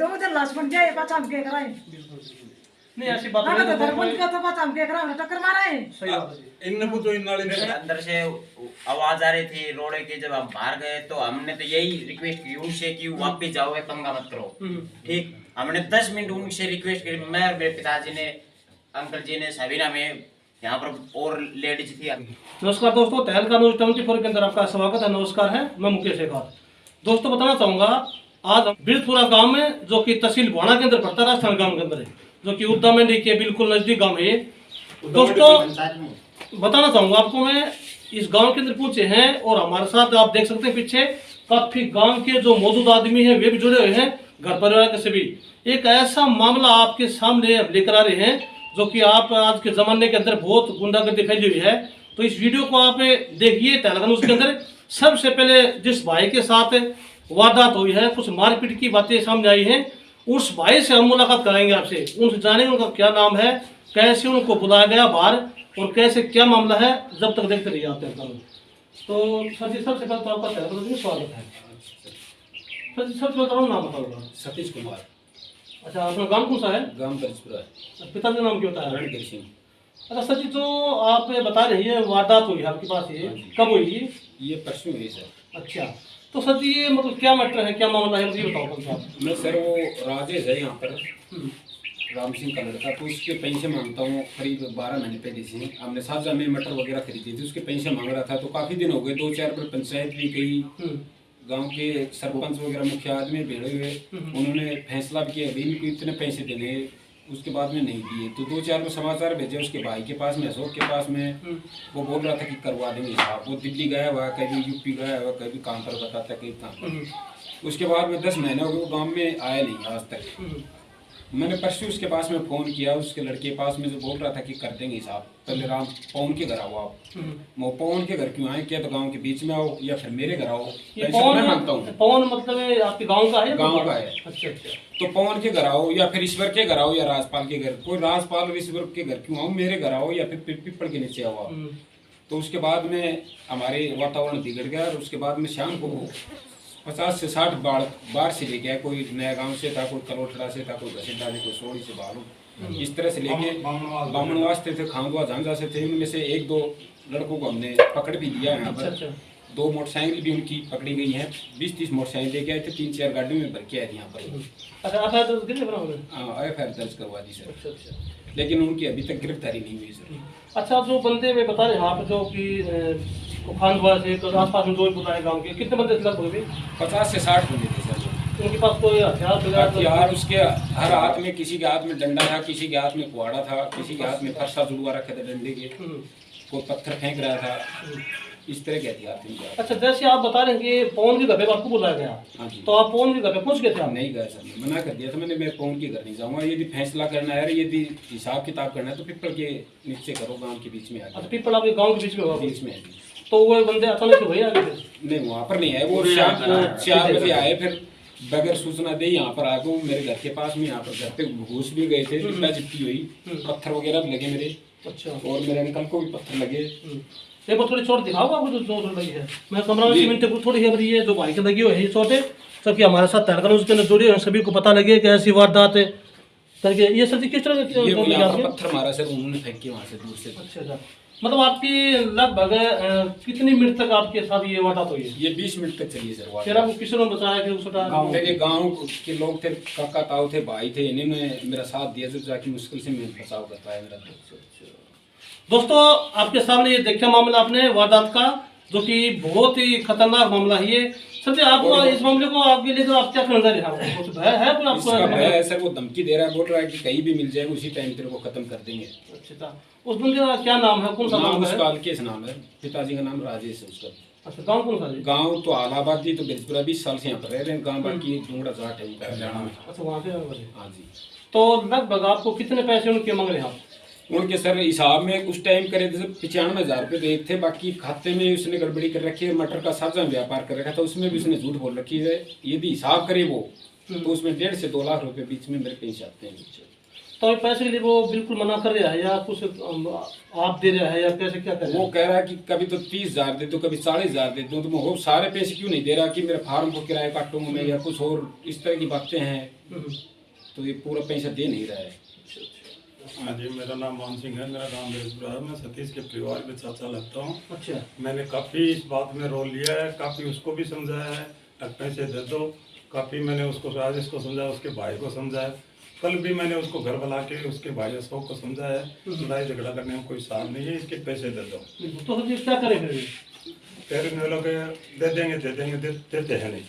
दो मुझे लाश बन जाए पाँच हम के कराए नहीं ऐसी बात ना तो धर्मंत का तो पाँच हम के कराए टक्कर मारा है। सही बात है जी। इन पूछो इन नाले में अंदर से आवाज आ रही थी रोड़े की। जब हम बाहर गए तो हमने तो यही रिक्वेस्ट की उनसे कि वापस जाओ, पंगा मत करो। ठीक, हमने 10 मिनट उनसे रिक्वेस्ट की। मैं और मेरे पिताजी ने, अंकल जी ने, सबीना में, यहाँ पर और लेडीज थी। नमस्कार दोस्तों, तहलका न्यूज़ 24 के अंदर आपका स्वागत है। नमस्कार है, मैं मुकेश शेखर। दोस्तों बताना चाहूँगा आज बिरथपुरा गांव में, जो कि तहसील भुआना के अंदर पड़ता है, राजस्थान गांव के अंदर है, जो कि उद्दा मंडी के बिल्कुल नजदीक गांव है। दोस्तों बताना चाहूँगा आपको, मैं इस गांव के अंदर पहुंचे हैं और हमारे साथ आप देख सकते हैं पीछे काफी गांव के जो मौजूद आदमी हैं वे भी जुड़े हुए हैं, घर परिवार के सभी। एक ऐसा मामला आपके सामने लेकर आ रहे हैं जो कि आप आज के जमाने के अंदर बहुत गुंडागर्दी फैली हुई है। तो इस वीडियो को आप देखिए। तहलका न्यूज़ के अंदर सबसे पहले जिस भाई के साथ वारदात हुई है, कुछ मारपीट की बातें सामने आई हैं, उस भाई से हम मुलाकात कराएंगे आपसे। उनसे जानेंगे उनका क्या नाम है, कैसे उनको बुलाया गया बाहर और कैसे क्या मामला है। जब तक देखते रहिए आप तहलका न्यूज़। तो सर जी सबसे पहले तो आपका तहलका न्यूज़ में स्वागत है। सर जी सबसे पहले नाम बताओ। सतीश कुमार। अच्छा, अपना गाँव कौन सा है? गांव दर्जपुरा है। पिता का नाम क्या होता है? रणधीर सिंह। अच्छा सर जी, जो आप बता रही है वारदात हुई है आपके पास, ये कब हुई? ये परसों हुई सर। अच्छा, तो सर जी ये मतलब क्या मैटर है, क्या मामला है, मुझे बताओ कौन सा। मैं सर वो राजेश है यहाँ पर, राम सिंह का लड़का, तो उसके पैसे मांगता हूँ करीब 12 महीने पहले से। हमने 7 हजार में मटर वगैरह खरीदी थी, उसके पैसे मांग रहा था। तो काफ़ी दिन हो गए, 2-4 बार पंचायत भी गई, गांव के सरपंच वगैरह मुख्य आदमी भेड़े हुए, उन्होंने फैसला भी किया अभी इनको इतने पैसे देने, उसके बाद में नहीं दिए। तो 2-4 में समाचार भेजे उसके भाई के पास में, अशोक के पास में। वो बोल रहा था कि करवा देंगे साहब। वो दिल्ली गया हुआ, कभी यूपी गया हुआ, कभी काम पर बताता, कहीं काम। उसके बाद में 10 महीने हो गए, वो गाँव में आया नहीं आज तक। मैंने परसों उसके पास में फ़ोन किया, उसके लड़के के पास में, जो बोल रहा था कि कर देंगे साहब, पहले राम पवन के घर आओ आप। मैं पवन के घर क्यों आए, क्या तो गांव के बीच में आओ या फिर मेरे घर आओ, पैसा मैं मांगता हूँ। पवन मतलब आपके गांव का है? गांव का है। अच्छा अच्छा। तो पवन के घर आओ या फिर ईश्वर के घर आओ या राजपाल के घर, कोई राजपाल और ईश्वर के घर क्यों आओ, मेरे घर आओ या फिर पिपल के नीचे आओ आप। तो उसके बाद में हमारे वातावरण बिगड़ गया और उसके बाद में शाम को 50 से 60 बाढ़ से लेके आए। कोई नया गांव से था, कोई कलोठड़ा से था, कोई घसीटा से, कोई सोड़ी से, बालू, इस तरह से लेके बामन वास्ते थे, खांगवा झांझा से थे। उनमें से 1-2 लड़कों को हमने पकड़ भी लिया यहाँ पर। 2 मोटरसाइकिल भी उनकी पकड़ी गई हैं। 20-30 मोटरसाइकिल लेके आए थे, 3-4 गाड़ियों में भर के आए थे यहाँ पर। अच्छा, एफआईआर दर्ज करवा दी सर। अच्छा, लेकिन उनकी अभी तक गिरफ्तारी नहीं हुई सर। अच्छा, जो बंदे में बता रहे हैं आप, जो कि खानवा से तो आसपास में जो बुलाए गाँव के, कितने बंदे लगभग? 50 से 60 बंदे थे सर। उनके पास कोई हथियार उसके हर हाथ में, किसी के हाथ में डंडा था, किसी के हाथ में कुआड़ा था, किसी के हाथ में फरसा जुड़वा रखे थे डंडे के, कोई पत्थर फेंक रहा था, इस तरह के हथियार थे। अच्छा, जैसे आप बता रहे हैं कि पवन के घर पे आपको बुलाया गया, हाँ जी। तो आप पवन के घर पे पहुंच गए थे? आप नहीं गए सर, मना कर दिया था मैंने, मैं पवन के घर नहीं जाऊंगा। यदि फैसला करना है, यदि हिसाब किताब करना है तो पिपल के नीचे करो, गाँव के बीच में आ। अच्छा, पीपल आपके गाँव के बीच में होगा? बीच में। तो वो बंदे अचानक से भैया आगे? नहीं, वहाँ पर नहीं आए, वो शाम को 4 बजे आए, फिर बगैर सूचना दे यहाँ पर आ गए मेरे घर के पास में। यहाँ पर घर पे घुस भी गए थे, चिपटी हुई, पत्थर वगैरह भी लगे मेरे। अच्छा। और मेरे अंकल को भी पत्थर लगे। एक बार थोड़ी चोट दिखाओ आपको, जो चोट लगी है। मैं कैमरा में मिनट को थोड़ी खबर ये जो भाई के लगी हुई है चोटें, सबकी हमारे साथ तहलका न्यूज़ के अंदर जुड़े हैं, सभी को पता लगे कि ऐसी वारदात करके। ये सर जी किस तरह ये पत्थर मारा सर, उन्होंने फेंक के वहाँ से दूर से। अच्छा, मतलब आपकी लगभग कितनी मिनट तक आपके साथ ये वारदात हुई है? ये 20 मिनट तक चली सर। फिर आपको किसी ने बताया कि मेरे गांव के लोग थे, काका ताऊ थे, भाई थे, इन्होंने मेरा साथ दिया, जब जाके मुश्किल से मैं बचाव कर पाया मेरा। दोस्तों आपके सामने ये देखा मामला आपने वारदात का, जो कि बहुत ही खतरनाक मामला है ये। सर जी, आपको इस मामले को आगे लेकर आप क्या करना है? कुछ भय है कोई आपको? है सर, वो धमकी दे रहा है, बोल रहा है कि कहीं भी मिल जाएगा उसी टाइम तेरे को खत्म कर देंगे। अच्छा, उस बंदे का क्या नाम है, कौन सा नाम है? उसका अलकेश नाम है, पिताजी का नाम राजेश है उसका। अच्छा, गाँव कौन सा है? गाँव तो आलाबाद थी, तो बिरजपुरा 20 साल से यहाँ पर रह रहे हैं। गाँव बाकी डूंगरा जाट है उनका हरियाणा में। अच्छा, वहाँ से? हाँ जी। तो लगभग आपको कितने पैसे उनके मांग रहे हैं आप? उनके सर हिसाब में उस टाइम करे थे 95,000 रुपये तो एक थे, बाकी खाते में उसने गड़बड़ी कर रखी है। मटर का साझा व्यापार कर रखा था, उसमें भी उसने झूठ बोल रखी है। यदि हिसाब करे वो, तो उसमें 1.5 से 2 लाख रुपए बीच में मेरे पैसे आते हैं। तो अभी पैसे के लिए वो बिल्कुल मना कर रहा है या कुछ आप दे रहा है या कैसे क्या कर रहा वो कह रहा है कि कभी तो 30,000 दे दो, कभी 40,000 दे दो, तो मैं वो सारे पैसे क्यों नहीं दे रहा कि मेरे फार्म को किराया काटूंगा मैं या कुछ और इस तरह की बातें हैं। तो ये पूरा पैसा दे नहीं रहा है। हाँ जी, मेरा नाम मान सिंह है, मेरा गांव बेरसपुरा है। मैं सतीश के परिवार में चाचा लगता हूँ। अच्छा। मैंने काफ़ी इस बात में रोल लिया है, काफ़ी उसको भी समझाया है, पैसे दे दो। काफ़ी मैंने उसको राजेश को समझाया, उसके भाई को समझाया। कल भी मैंने उसको घर बुला के उसके भाई अशोक को समझाया, लड़ाई झगड़ा करने में कोई साथ नहीं है, इसके पैसे दे दो। तो सर जी क्या करें फिर इन लोग दे देंगे देते हैं नहीं।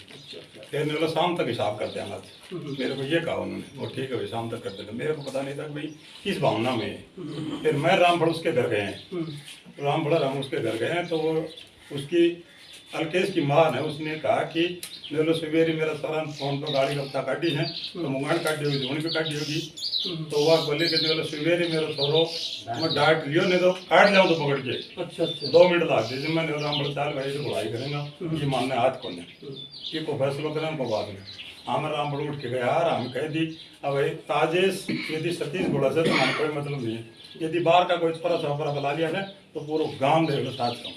फिर इन लोग शाम तक हिसाब कर देना। मेरे को ये कहा उन्होंने, और ठीक है भाई शाम तक कर देना। मेरे को पता नहीं था भाई किस भावना में है। फिर मैं रामफल उसके घर गए हैं, रामफल हम उसके घर गए हैं, तो वो उसकी अलकेश की माँ ने उसने कहा कि लो सवेरे मेरा सारा फोन पर गाड़ी कब काटी है, तो मुंगान काटी होगी, धोनी भी काटी होगी। तो वह बोले कि लो सवेरे मेरा छोरो मैं डांट लियो, नहीं तो काट लिया तो पकड़ के। अच्छा अच्छा 2 मिनट लाग दीजिए। मैंने रामफल चाल भाई से बुराई करेंगे, ये मानने हाथ को नहीं, ये को फैसला करें हमको बाद में। हम रामफल उठ के गया यार, हम कह दी अब भाई ताजेश यदि सतीश घोड़ा से तो हमारा कोई मतलब नहीं है। यदि बाहर का कोई परस वपरा बुला लिया है तो पूरा गाँव देख लो साथ का।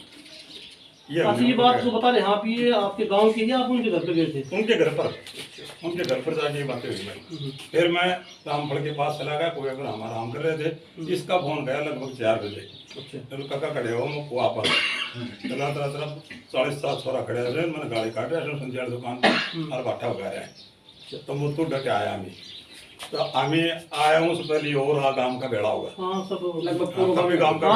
ये बात तो बता रहे आप, ये आपके गांव की, आप उनके घर पे गए थे? उनके घर पर जाके ये बातें हुई भाई। फिर मैं रामफल के पास चला गया, कोई अगर हमारा आराम कर रहे थे। इसका फोन गया लगभग 4 बजे। चलो काका खड़े हो, मैं वापस चला 7:30 छोरा खड़े रहे। मैंने गाड़ी काट रहा संचार दुकान पर और बाटा उगा रहा है। तो मुझको डर के आया हमें, तो आम्ही आया हूँ उससे पहले और हाँ गांव का बेड़ा होगा लगभग पूरा गांव का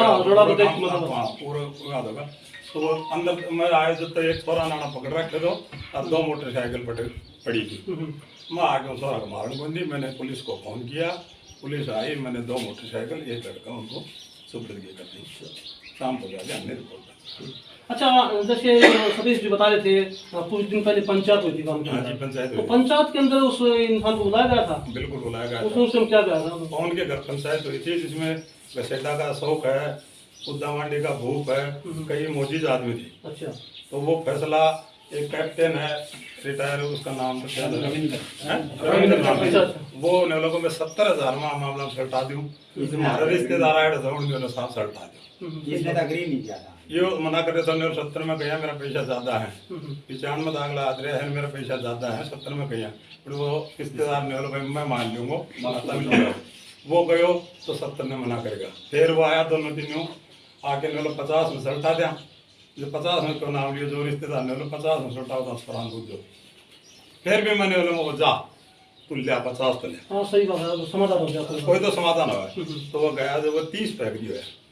पूरा होगा। तो वो अंदर मैं आया जब तक एक छोरा नाना पकड़ रखे दो और 2 मोटरसाइकिल पड़ी थी। मैं आगे उस छोरा को मारने बंदी। मैंने पुलिस को फोन किया, पुलिस आई, मैंने 2 मोटरसाइकिल एक लड़का उनको सुपुर्दगी कर दी। शाम को जाके हमने रिपोर्ट। अच्छा, जैसे सतीश जी बता रहे थे कुछ दिन पहले पंचायत हुई थी गांव के अंदर। पंचायत तो पंचायत के अंदर उस इंसान को बुलाया गया था? बिल्कुल बुलाया गया था। उसमें क्या कहा था? उनके घर पंचायत हुई थी जिसमें वसेटा का अशोक है, उद्दामांडी का भूप है, कई मौजूद आदमी थे। अच्छा। तो वो फैसला एक कैप्टन है रिटायर, उसका नाम तो क्या रविंद्र, वो उन लोगों में 70,000 मामला सल्टा दूं। हमारे रिश्तेदार आए तो उनके साथ सल्टा दूं। इसने तो अग्री नहीं किया था, ये मना कर रहे थे। 70 में गया, मेरा पैसा ज्यादा है। 95 में दाखला आते रहे, मेरा पैसा ज्यादा है। 70 में गया, फिर वो रिश्तेदार ने बोला भाई मैं मान लूंगा। वो गयो तो 70 में मना करेगा। फिर वो आया दोनों तीनों आके 50 में सल्टा दिया। जो 50 में को नाम लियो, जो रिश्तेदार ने 50 में सल्टा होता फरान पूछ दो। फिर भी मैंने बोला जा तू लिया 50 तो ले। हाँ सही बात है, समाधान हो गया, कोई तो समाधान हो। तो वो गया जो वो 30 पैक दिया है।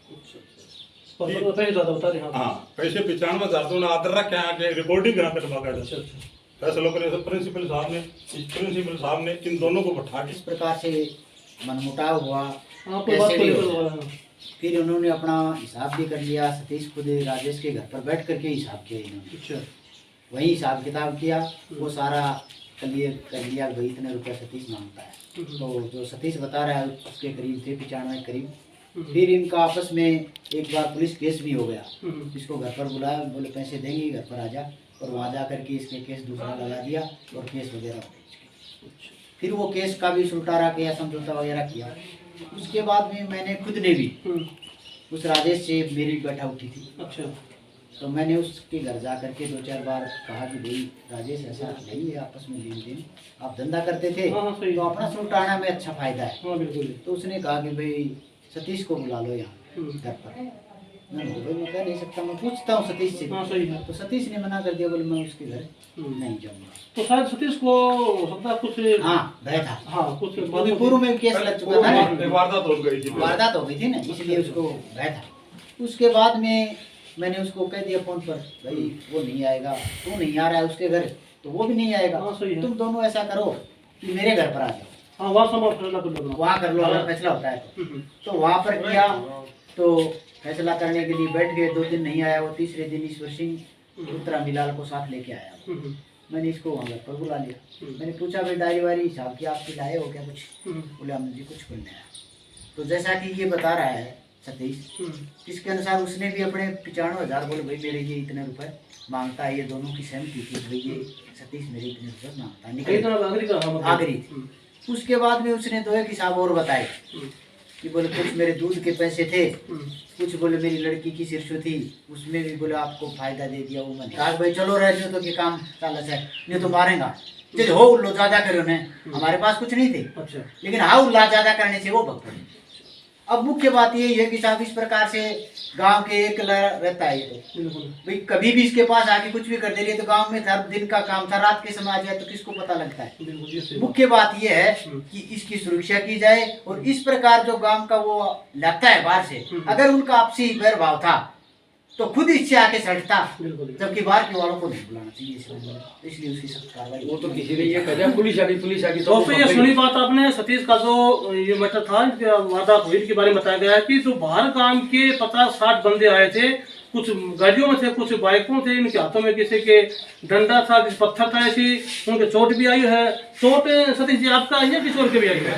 हाँ पैसे 95,000 तो आदर रखे आके रिकॉर्डिंग करा कर बाकायदा। फैसलों पर प्रिंसिपल साहब ने इन दोनों को बैठा के इस प्रकार से मनमुटाव हुआ। कैसे भी हुआ। फिर उन्होंने अपना हिसाब भी कर लिया। सतीश खुद राजेश के घर पर बैठ करके हिसाब किया इन्होंने। वही हिसाब किताब किया, वो सारा क्लियर कर लिया भाई इतने रुपये सतीश मांगता है। तो जो सतीश बता रहा है उसके करीब थे 95 करीब। फिर इनका आपस में एक बार पुलिस केस भी हो गया। इसको घर पर बुलाया, बोले पैसे देंगे घर पर आ जा, और वहाँ जा करके इसके केस दूसरा लगा दिया और केस वगैरह हो गए। फिर वो केस का भी सुलटारा किया, समझौता वगैरह किया। उसके बाद में मैंने खुद ने भी उस राजेश से मेरी बैठा उठी थी। अच्छा। तो मैंने उसके घर जा करके 2-4 बार कहा कि भाई राजेश ऐसा नहीं है, आपस में लेन देन आप धंधा करते थे तो अपना सुलटाना में अच्छा फायदा है। तो उसने कहा कि भाई सतीश को बुला लो यहाँ घर पर। मैं कह नहीं सकता, मैं पूछता हूँ सतीश से। हाँ सही है। तो सतीश ने मना कर दिया, बोले मैं उसके घर नहीं जाऊँगा। तो शायद सतीश को सकता कुछ भय था। हाँ कुछ पूर्व में केस लग चुका था, वारदात हो गई थी ना, इसलिए उसको भय था। उसके बाद में मैंने उसको कह दिया फोन पर भाई वो नहीं आएगा, तू नहीं आ रहा है उसके घर तो वो भी नहीं आएगा। तुम दोनों ऐसा करो कि मेरे घर पर आ जाओ। हाँ वहाँ कर लो अगर फैसला होता है तो वहाँ पर किया। तो फैसला करने के लिए बैठ गए। 2 दिन नहीं आया वो, तीसरे दिन ईश्वर सिंह उत्तरा मिलाल को साथ लेके आया। मैंने इसको वहाँ घर पर बुला लिया। मैंने पूछा भाई डायरी वारी हिसाब की आपकी लाए हो क्या कुछ? बोले हमने जी कुछ नहीं आया। तो जैसा कि ये बता रहा है सतीश, इसके अनुसार उसने भी अपने 95,000 बोले भाई मेरे ये इतने रुपए मांगता है। ये दोनों की सहमति थी भाई ये सतीश मेरे इतने रुपए मांगता है, आगरी थी। उसके बाद में उसने 2 एक हिसाब और बताए कि बोले कुछ मेरे दूध के पैसे थे, कुछ बोले मेरी लड़की की सिरसों थी, उसमें भी बोले आपको फायदा दे दिया। वो मैंने कहा भाई चलो रह जो तो कि काम चालस है, नहीं तो मारेगा चलो हो उल्लो ज्यादा करे उन्हें, हमारे पास कुछ नहीं थे। अच्छा। लेकिन हाँ उल्ला ज्यादा करने से वो भक्त बने। अब मुख्य बात ये है कि साहब इस प्रकार से गांव के एक रहता है ये तो भाई कभी भी इसके पास आके कुछ भी कर दे रही है तो गांव में हर दिन का काम था, रात के समय आ जाए तो किसको पता लगता है। मुख्य बात ये है कि इसकी सुरक्षा की जाए और इस प्रकार जो गांव का वो लगता है बाहर से, अगर उनका आपसी वैरभाव था तो खुद इससे आके सड़ता, जबकि बाहर के वालों को नहीं बुलाना चाहिए, इसलिए उसकी सख्त कार्रवाई। वो तो किसी ने ये कहा पुलिस आ गई दोस्तों ये सुनी बात आपने। सतीश का जो ये मैटर था, वारदात हुई के बारे में बताया गया है कि जो बाहर काम के 50-60 बंदे आए थे, कुछ गाड़ियों में थे, कुछ बाइकों थे, इनके हाथों में किसी के डंडा था, किसी पत्थर था, ऐसी उनके चोट भी आई है। चोट सतीश जी आपका आई है, किसी और के भी आई है?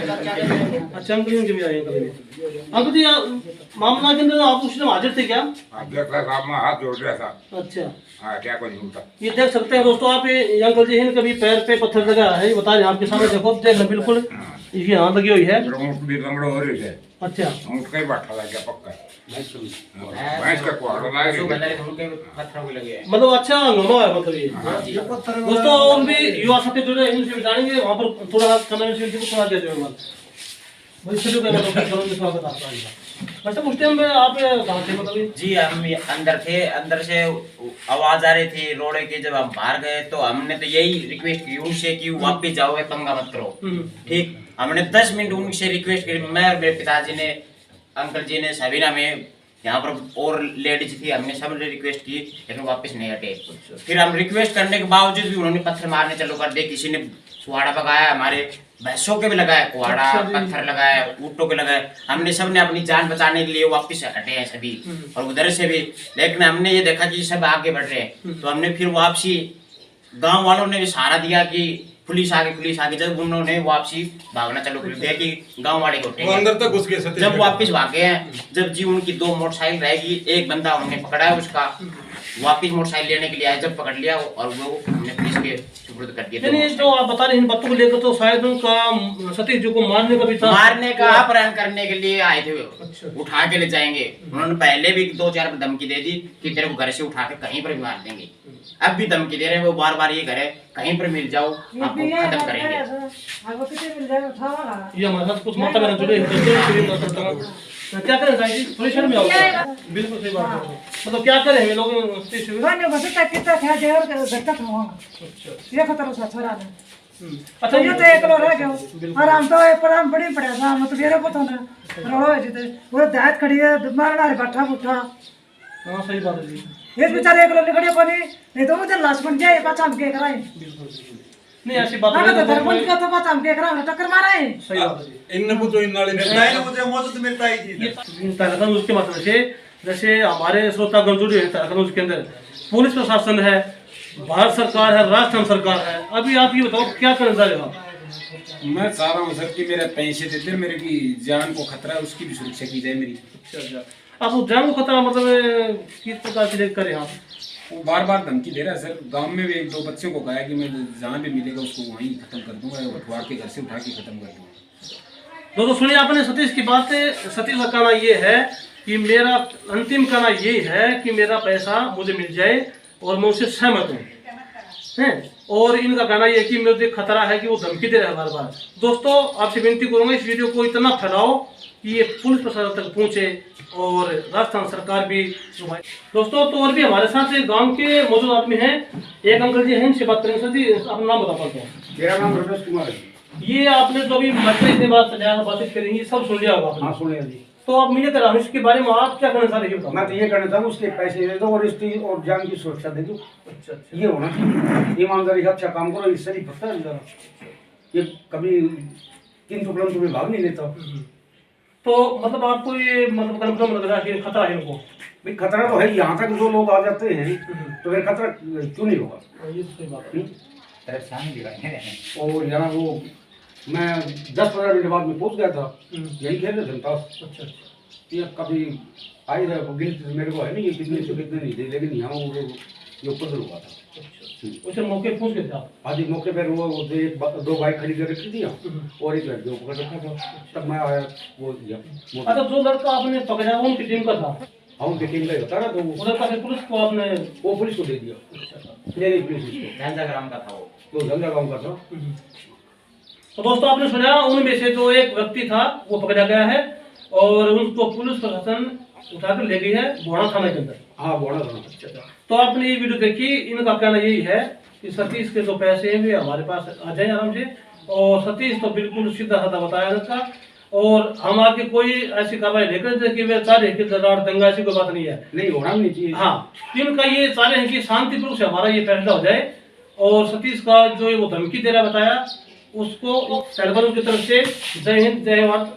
अच्छा, अंकल की भी आई है। अंकल जी मामला के अंदर आप उस दिन हाजिर थे क्या? हाथ जोड़ रहा था। अच्छा, हाँ, क्या कोई नहीं होता। ये देख सकते हैं दोस्तों आप, ये अंकल जी हैं, कभी पैर पे पत्थर लगा है, ये बता रहे हैं आपके सामने, देखो देख लो बिल्कुल इसकी हाथ लगी हुई है। ऊँट भी लंगड़ो हो रही है। अच्छा, ऊँट का ही बाठा लग गया पक्का। भैंस का कुआड़ा लग जो गया। गले उनके पत्थरों के लगे हैं। मतलब अच्छा हंगामा है मतलब ये। दोस्तों और भी युवा साथी जुड़े इनसे भी जानेंगे, वहाँ पर थोड़ा कमेंट से इनको सुना दिया जाएगा। भाई चलो क्या मतलब में स्वागत आपका। वैसे उस टाइम में आप कहाँ थे मतलब? जी हम अंदर थे, अंदर से आवाज आ रही थी रोड़े की। जब हम बाहर गए तो हमने तो यही रिक्वेस्ट की उनसे कि वापस जाओ, पंगा मत करो। ठीक, हमने 10 मिनट उनसे रिक्वेस्ट की। मैं और मेरे पिताजी ने, अंकल जी ने, सबीना में, यहाँ पर और लेडीज थी, हमने सब ने रिक्वेस्ट की लेकिन वापस नहीं हटे। फिर हम रिक्वेस्ट करने के बावजूद भी उन्होंने पत्थर मारने चालू कर दिए। किसी ने कुहाड़ा भगाया, हमारे भैंसों के भी लगाया कुहाड़ा, पत्थर लगाया, ऊँटों के लगाया। हमने सब ने अपनी जान बचाने के लिए वापस हटे हैं सभी, और उधर से भी। लेकिन हमने ये देखा कि सब आगे बढ़ रहे हैं तो हमने फिर वापसी, गांव वालों ने भी सहारा दिया कि पुलिस आगे। जब उन्होंने वापसी भागना चालू कर दिया कि गांव वाले को वो अंदर तक घुस गए सतीश। जब वापस भागे हैं, जब जी उनकी 2 मोटरसाइकिल रहेगी, एक बंदा उन्होंने पकड़ा है, उसका वापस मोटरसाइकिल लेने के लिए आए, जब पकड़ लिया और वो हमने पुलिस के सुपुर्द कर दिया। यानी जो आप बता रहे हैं इन बातों को लेकर, तो शायद उनका सतीश जी को मारने का भी था, मारने का, अपहरण करने के लिए आए थे। उठा के ले जाएंगे। उन्होंने पहले भी 2-4 बार धमकी दे दी कि तेरे को घर से उठा के कहीं पर भी मार देंगे। अब भी धमकी दे रहे हैं वो बार ये घर है, कहीं पर मिल जाओ आपको खत्म करेंगे। ये हमारे साथ कुछ माता बहन जुड़े हैं। क्या करें भाई जी, थोड़ी शर्म आओ। बिल्कुल सही बात है। मतलब क्या करें ये लोग? अच्छा ये तो एक लो रह गयो और हम तो पर हम बड़ी पड़े था, हम तो बेरे को तो ना रोड़ो जते वो दांत खड़ी है मारना है बैठा उठा। हाँ सही बात है जी। ये बेचारे एक लो निकड़े पनी नहीं तो मुझे लाश बन जाए, पाछा हम के कराए। नहीं ऐसी बात ना नहीं तो धर्म का तो पाछा हम के कराए, टक्कर मारा है। सही बात है जी। इन पूछो इन नाले तहलकन उसके मतलब से, जैसे हमारे श्रोतागण जुड़े हैं तहलकन उसके अंदर पुलिस प्रशासन है, भारत सरकार है, राजस्थान सरकार है। अभी आप ये बताओ क्या करना चाह रहे हो आप? मैं चाह रहा हूँ सर कि मेरे पैसे देते, मेरे की जान को खतरा है, उसकी भी सुरक्षा की जाए मेरी। अच्छा, आप उस जान को खतरा मतलब किस प्रकार से करें आप? वो बार धमकी दे रहा है सर। गांव में भी 1-2 बच्चों को कहा कि मैं जहाँ भी मिलेगा उसको वहीं खत्म कर दूंगा, उठवा के घर से उठा के खत्म कर दूंगा। दोस्तों सुनिए आपने सतीश की बात। सतीश का कहना ये है कि मेरा अंतिम कहना ये है कि मेरा पैसा मुझे मिल जाए और मैं उससे सहमत हूँ हैं। और इनका कहना ये है कि मुझे खतरा है कि वो धमकी दे रहा है बार। दोस्तों आपसे विनती करूंगा इस वीडियो को इतना फैलाओ कि ये पुलिस प्रशासन तक पहुंचे और राजस्थान सरकार भी। दोस्तों तो और भी हमारे साथ गांव के मौजूद आदमी हैं, एक अंकल जी हैं, इनसे बात करेंगे। सर जी अपना नाम बता पाते हैं? मेरा नाम रमेश कुमार है। ये आपने जो अभी इतने बातचीत करेंगी सब सुन लिया होगा आपने। हाँ सुने जी। तो आप मुझे रमेश के बारे में आप क्या करना चाह रहे हो? मैं तो ये करना चाहूँ उसके पैसे दे दो और इसकी और जान की सुरक्षा दे दो। अच्छा, ये होना चाहिए, ईमानदारी से अच्छा काम करो, इससे नहीं फंसता जरा। ये कभी किन टुकड़ों में भाग नहीं लेता। तो मतलब आपको ये मतलब कन्फर्म लग रहा है कि खतरा है इनको? भाई खतरा तो है, यहाँ तक जो लोग आ जाते हैं तो फिर खतरा क्यों नहीं होगा? ये सही बात है। और यहाँ वो मैं 10-15 मिनट बाद में पहुँच गया था, यही खेल रहे थे ताश। अच्छा, ये कभी आई था गिनती मेरे को है नहीं, ये कितने से कितने नहीं थे, लेकिन यहाँ वो ये ऊपर से हुआ था। उसे मौके पे पूछ गए थे आप? आज ही मौके पर वो दो बाइक खड़ी कर रखी थी और एक लड़के को पकड़ रखा था, तब मैं आया वो दिया। अच्छा, जो लड़का आपने पकड़ा वो उनकी टीम का था? हाँ, उनकी टीम का ही होता ना, तो उधर का फिर पुलिस को आपने? वो पुलिस को दे दिया, मेरी पुलिस को। झंझाग्राम का था वो। तो धंधा गाँव का था। तो दोस्तों आपने सुना, उनमें से जो एक व्यक्ति था वो पकड़ा गया है और उसको पुलिस प्रशासन उठाकर ले गई है बोड़ा थाना के अंदर। हाँ, बोड़ा था। तो आपने ये वीडियो देखी, इनका कहना यही है कि सतीश के जो पैसे हैं वे हमारे पास आ जाए आराम से, और सतीश तो बिल्कुल सीधा साधा बताया था, और हम आगे कोई ऐसी कार्रवाई नहीं करते कि वे चाह रहे कि दरार दंगा, ऐसी कोई बात नहीं है, नहीं होना भी नहीं चाहिए। हाँ, इनका ये चाह रहे हैं कि शांतिपूर्वक से हमारा ये फैसला हो जाए, और सतीश का जो वो धमकी दे रहा बताया उसको सैलबलों की तरफ से जय हिंद जय भारत।